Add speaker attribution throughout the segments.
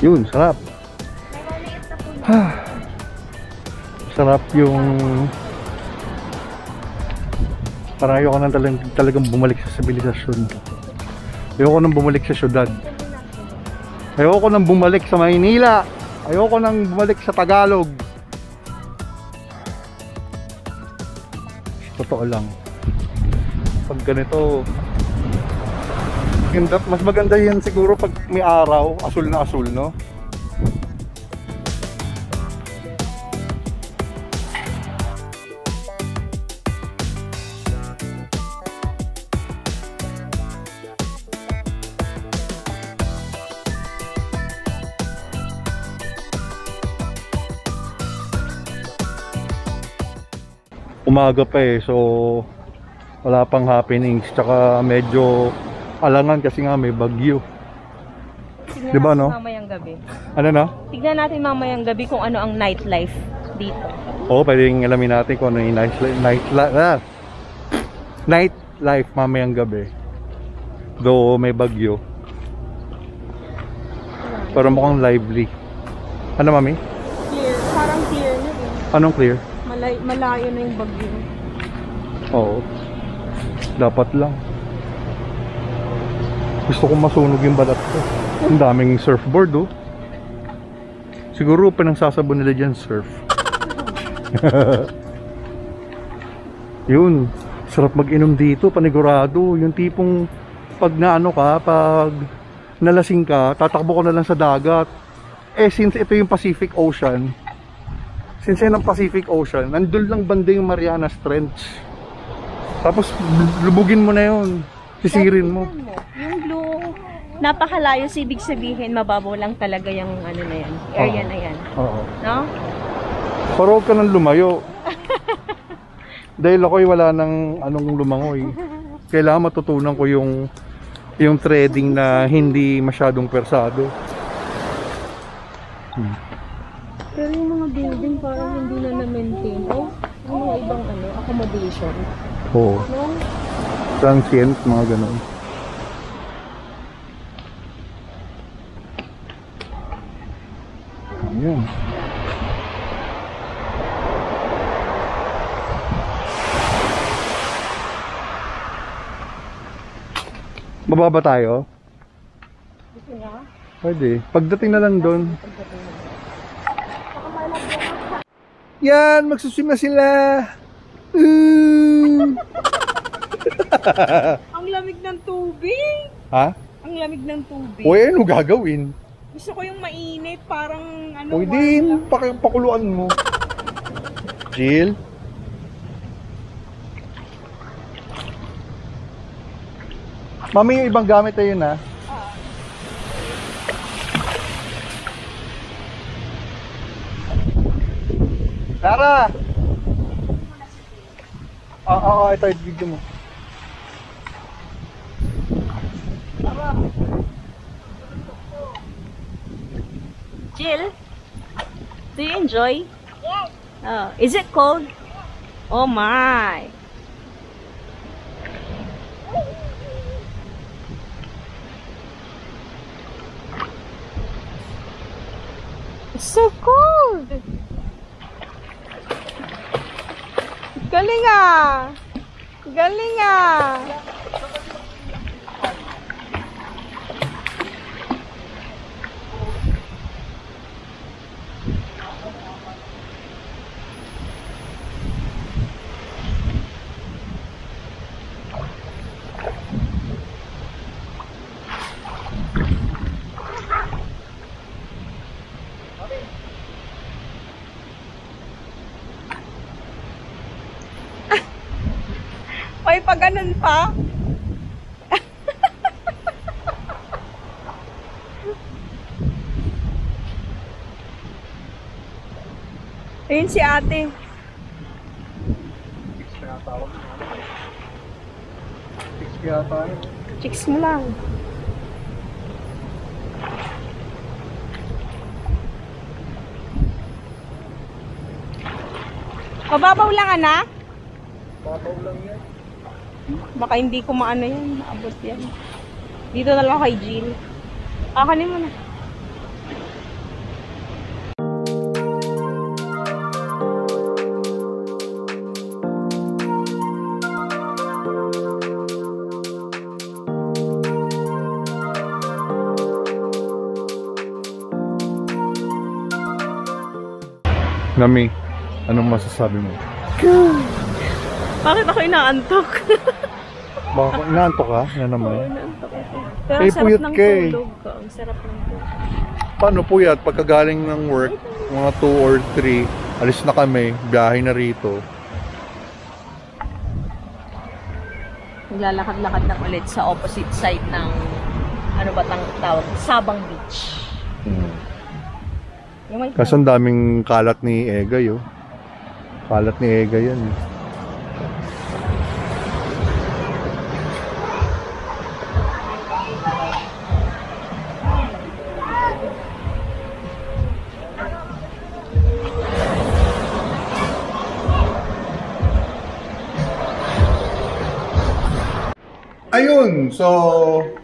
Speaker 1: Yun, sarap. Sarap yung parang ayoko nang talagang bumalik sa sibilisasyon. Ayoko nang bumalik sa syudad. Ayoko nang bumalik sa Maynila. Ayoko nang bumalik sa Tagalog. Totoo lang. Pag ganito, mas maganda yan siguro pag may araw, asul na asul, no? Umaga pa eh, so wala pang happenings, tsaka medyo alangan kasi nga may bagyo.
Speaker 2: Tignan
Speaker 1: diba,
Speaker 2: natin
Speaker 1: no?
Speaker 2: Mamayang gabi.
Speaker 1: Ano na?
Speaker 2: Tignan natin mamayang gabi kung ano ang nightlife dito.
Speaker 1: Oo, pwedeng alamin natin kung ano yung nightlife mamayang gabi. Though may bagyo, pero mukhang lively. Ano, mami?
Speaker 2: Clear, parang clear na eh.
Speaker 1: Anong clear?
Speaker 2: Malayo na yung bagyo.
Speaker 1: Oo, dapat lang. Gusto kong masunog yung balat ko. Ang daming surfboard, oh. Siguro pinangsasabon nila dyan surf. Yun, sarap mag-inom dito, panigurado. Yung tipong pag naano ka, pag nalasing ka, tatakbo ka na lang sa dagat. Eh, since ito yung Pacific Ocean, nandun lang banda yung Marianas Trench. Tapos lubugin mo na yun, sisirin mo.
Speaker 2: Yung blue, napakalayo, so ibig sabihin mababaw lang talaga yung ano na yan, area na yan.
Speaker 1: Oo.
Speaker 2: No?
Speaker 1: Pero huwag ka nang lumayo. Dahil ako'y wala nang anong lumangoy. Kailangan matutunan ko yung trading na hindi masyadong persado.
Speaker 2: Pero yung mga building parang hindi na na-maintain. Oh, yung mga ibang accommodation.
Speaker 1: Oo.
Speaker 2: No?
Speaker 1: Transient, mga ganun. Ayan. Bababa tayo?
Speaker 2: Gusto niya?
Speaker 1: Pwede. Pagdating na lang doon. Yan, magsuswim na sila.
Speaker 2: Ang lamig ng tubig.
Speaker 1: Ha?
Speaker 2: Ang lamig ng tubig.
Speaker 1: Uy, ano gagawin?
Speaker 2: Gusto ko yung mainit, parang ano.
Speaker 1: Pwede, pakuluan mo. Jill? Mami, yung ibang gamit na yun, ha? Tara! Oo, ito yung video mo. Tara!
Speaker 2: Jill, do you enjoy? Yes. Oh, is it cold? Oh my. It's so cold. Galing ah. Galing ah. May pa ganun pa. Ayun si ate. Chicks mo lang. Mababaw lang, anak?
Speaker 1: Babaw lang yan.
Speaker 2: Baka hindi ko maano yan, maabot yan. Dito na lang kay Jill. Akanin mo na.
Speaker 1: Nami, anong masasabi mo?
Speaker 2: Bakit ako inaantok?
Speaker 1: Baka inaantok ka na naman.
Speaker 2: Oo, inaantok ako. Pero
Speaker 1: Eh,
Speaker 2: ang sarap
Speaker 1: puyat
Speaker 2: ng
Speaker 1: ka eh.
Speaker 2: tulog ko. Ang sarap ng tulog.
Speaker 1: Paano puyat? Pagkagaling ng work, mga 2 or 3, alis na kami, biyahe na rito.
Speaker 2: Naglalakad-lakad na ulit sa opposite side ng ano ba tawag? Sabang Beach. Yung may
Speaker 1: Kasi ang daming kalat ni Egay, oh. Kalat ni Egay yan, eh. Ayun, so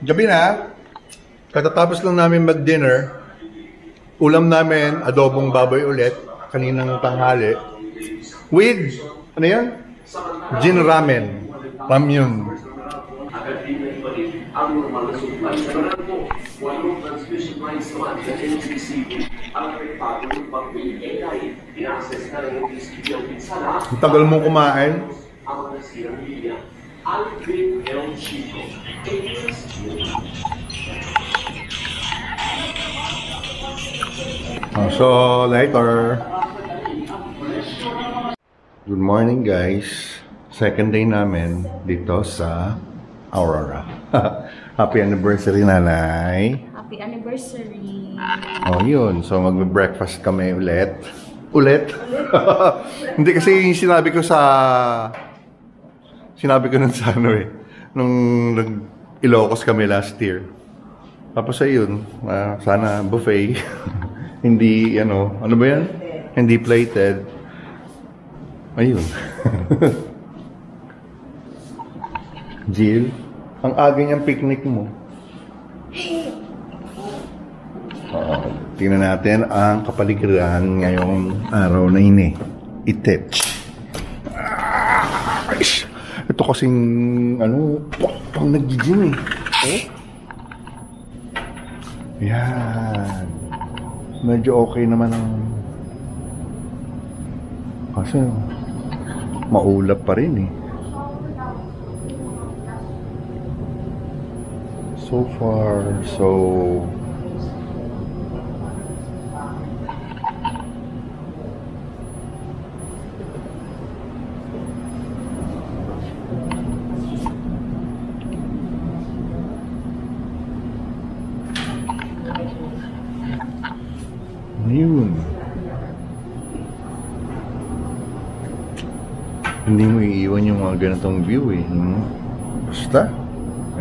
Speaker 1: gabi na. Katatapos lang namin mag-dinner. Ulam namin, adobong baboy ulit, kaninang tanghali. With, ano yan? Gin ramen. Ramyun. Ang tagal mong kumain. So later. Good morning guys. Second day namin dito sa Aurora. Happy anniversary nanay.
Speaker 2: Happy anniversary.
Speaker 1: Oh yun. So magbe-breakfast kami ulit. Ulit? Hindi kasi sinabi ko nun sa ano eh. Nung nag-Ilocos kami last year. Tapos ayun, sana buffet. Hindi, ano ba yan? Hindi plated. Ayun. Jill, ang aga niyang picnic mo. Tingnan natin ang kapaligiran ngayong araw na ini. Itech. Ito kasing, pang nag-gym eh. Oh? Yan. Medyo okay naman ang... Kasi, maulap pa rin eh. So far, so... Ayun. Hindi mo iiwan yung mga ganitong view eh. Basta.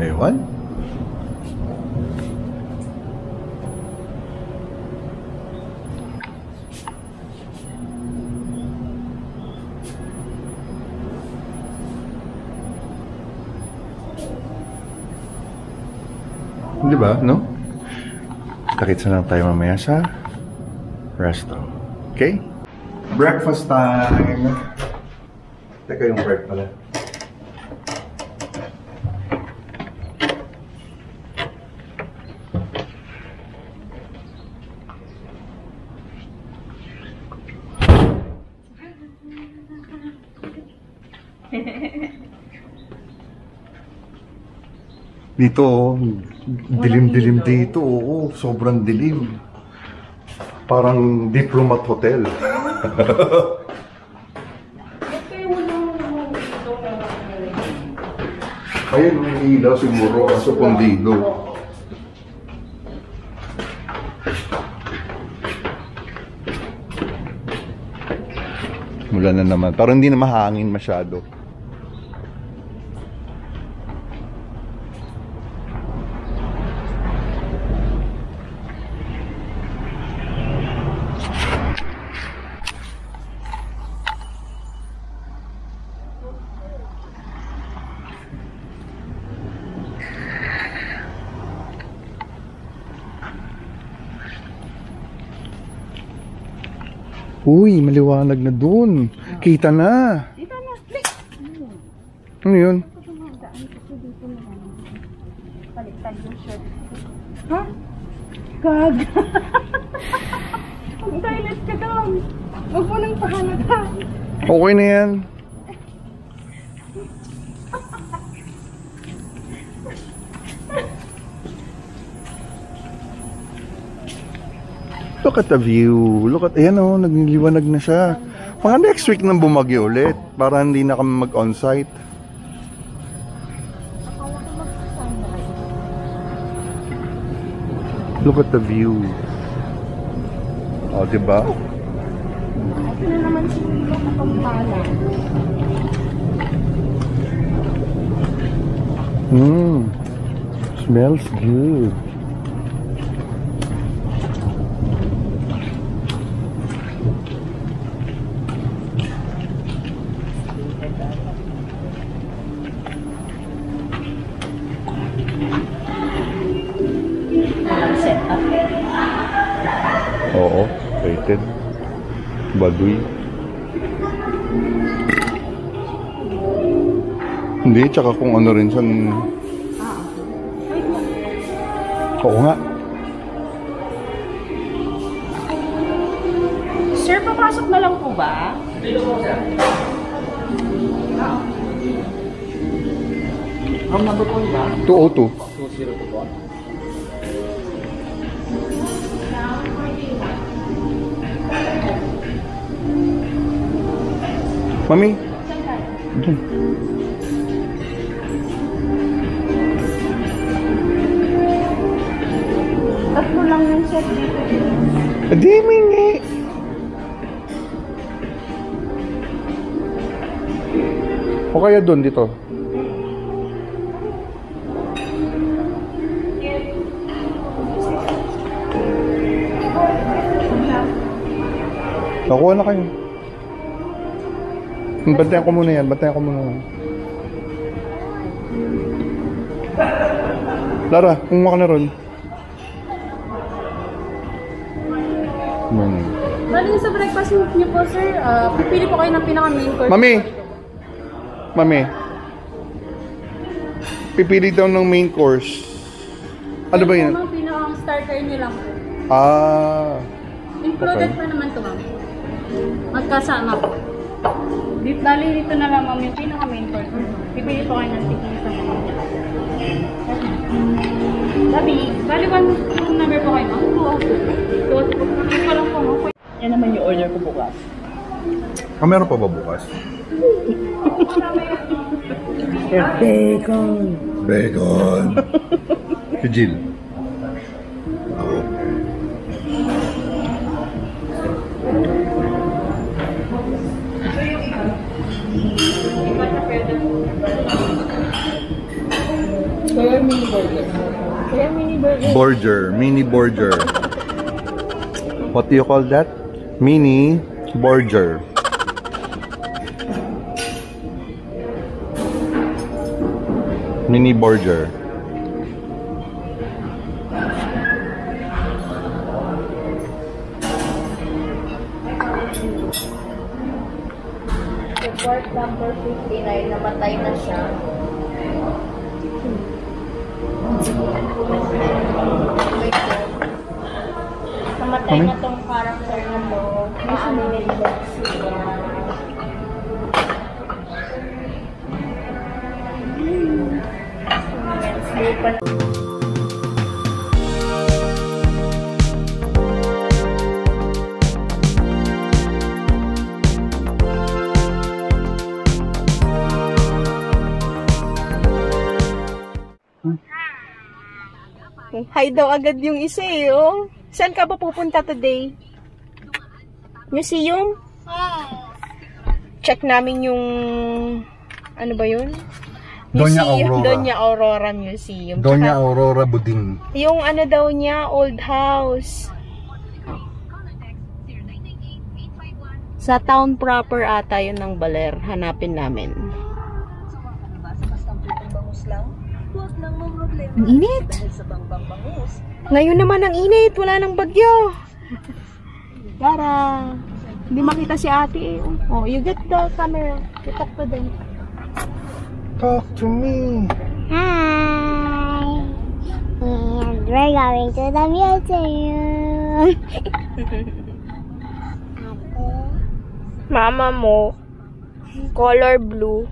Speaker 1: Ewan. Di ba, no? Takit na lang tayo mamaya sa resto. Okay? Breakfast time! Teka yung break pala. Dito, dilim-dilim dito. Oo, sobrang dilim. Parang Diplomat Hotel. Ayun, may ilaw siguro. Kaso pundido. Mula na naman. Parang hindi na mahangin masyado. Uy, maliwanag na dun. Kita na.
Speaker 2: Dito na.
Speaker 1: Ano yun?
Speaker 2: Baliktad yung shirt. Ha? Gag. Mag-toilet ka doon. Huwag mo nang pahalata.
Speaker 1: Okay na yan. Look at the view. Look at, ayan o, nagliliwanag na siya. Mga next week nang bumagyo ulit para hindi na kami mag-on-site. Look at the view. O, diba?
Speaker 2: Ito na naman siguro kapampala.
Speaker 1: Smells good. Oo, rated. Baduy. Hindi, tsaka kung ano rin siya. Oo nga.
Speaker 2: Sir, papasok na lang po ba?
Speaker 3: Ang number po ba?
Speaker 1: 202.
Speaker 3: 202 po.
Speaker 1: Mami. Dun.
Speaker 2: Tatlo lang yung set dito.
Speaker 1: Di mingi. O kaya doon dito. Nakuha na kayo. Bantayan ko muna yan. Bantayan ko muna. Lara, kumuha ka na ron.
Speaker 2: Bali sa breakfast niyo po, sir, pipili po kayo ng pinaka-main course.
Speaker 1: Mami! Mami. Pipili daw ng main course. Ano ba yan?
Speaker 2: Ang pinaka-starter niyo lang po.
Speaker 1: Ah.
Speaker 2: Included
Speaker 1: Okay.
Speaker 2: pa naman ito, ma'am. Magkasama po. Bali, dito na lang, ma'am, yung pinaka-main course. Pipili po kayo ng ticket sa mga. Bali, one number po kayo, ma'am. So, pa lang po, ma'am.
Speaker 3: Yan naman yung order ko bukas.
Speaker 1: Meron pa ba bukas?
Speaker 3: Bacon!
Speaker 1: Bacon. Si Jill.
Speaker 2: Kaya mini burger. Kaya mini burger.
Speaker 1: Burger. Mini burger. What do you call that? Mini burger. Mini burger.
Speaker 2: Report number 59, namatay na siya. Namatay na tong character na to. Paano nila siya? Wednesday pa. Hi daw agad yung isa eh, oh. Saan ka ba pupunta today? Museum? Check namin yung... Ano ba yun?
Speaker 1: Doña
Speaker 2: Museum,
Speaker 1: Aurora.
Speaker 2: Doña Aurora Museum.
Speaker 1: Doña
Speaker 2: Tsaka,
Speaker 1: Aurora Buding.
Speaker 2: yung ano daw niya, old house. Sa town proper ata yun ng Baler. Hanapin namin. Ang init. Ngayon naman ang init. Wala nang bagyo. Tara. Hindi makita si ate eh. Oh, you get the camera. You talk to them.
Speaker 1: Talk to me.
Speaker 4: Hi! And we're going to the museum. Mama mo, color blue.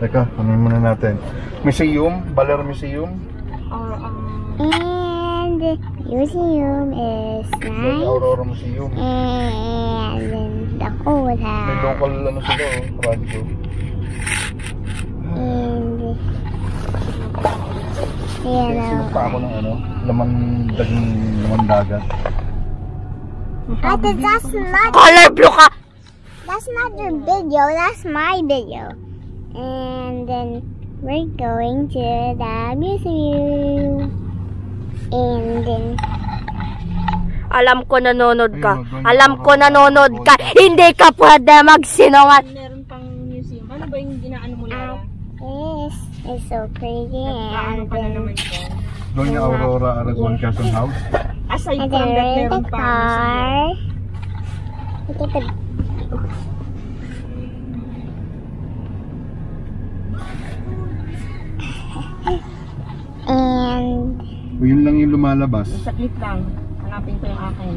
Speaker 1: Teka, ano muna natin? Museum, Baler Museum.
Speaker 4: And museum is
Speaker 1: May
Speaker 4: nice.
Speaker 1: Aurora Museum.
Speaker 4: And then
Speaker 1: May
Speaker 4: Dakota.
Speaker 1: local ano sila, radyo.
Speaker 4: And
Speaker 1: Sinugpa ako ng ano, laman dagat.
Speaker 4: that's not color blue ka. That's not your video, that's my video. And then we're going to the museum. And then alam ko nanonood ka. Alam ko nanonood ka. Hindi ka pwede magsinungat.
Speaker 2: Meron pang museum. Ano ba yung ginaano mo Lara?
Speaker 4: Yes, it's so pretty.
Speaker 2: Ano
Speaker 4: And
Speaker 2: pa na
Speaker 4: then,
Speaker 2: naman ito?
Speaker 1: Doña Aurora Aragon Quezon House.
Speaker 2: Aside
Speaker 4: and
Speaker 2: from
Speaker 4: then
Speaker 2: that,
Speaker 4: we're in
Speaker 2: meron
Speaker 4: the
Speaker 2: pa
Speaker 4: car. Look at the and
Speaker 1: O yun lang yung lumalabas.
Speaker 2: Saglit lang. Hanapin ko yung akin.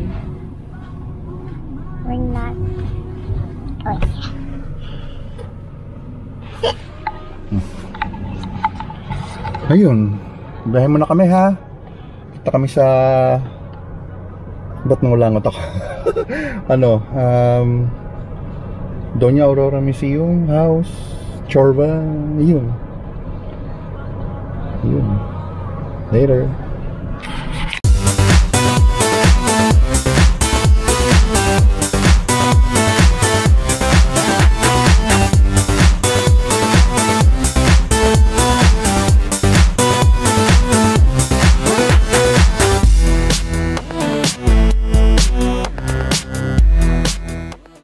Speaker 4: we're not. Oh,
Speaker 1: Ayun, biyahe muna kami ha. Kita kami sa... Ba't nangulangot ako? Ano, Doña Aurora Museum House, Chorba, yun. Yun. Later.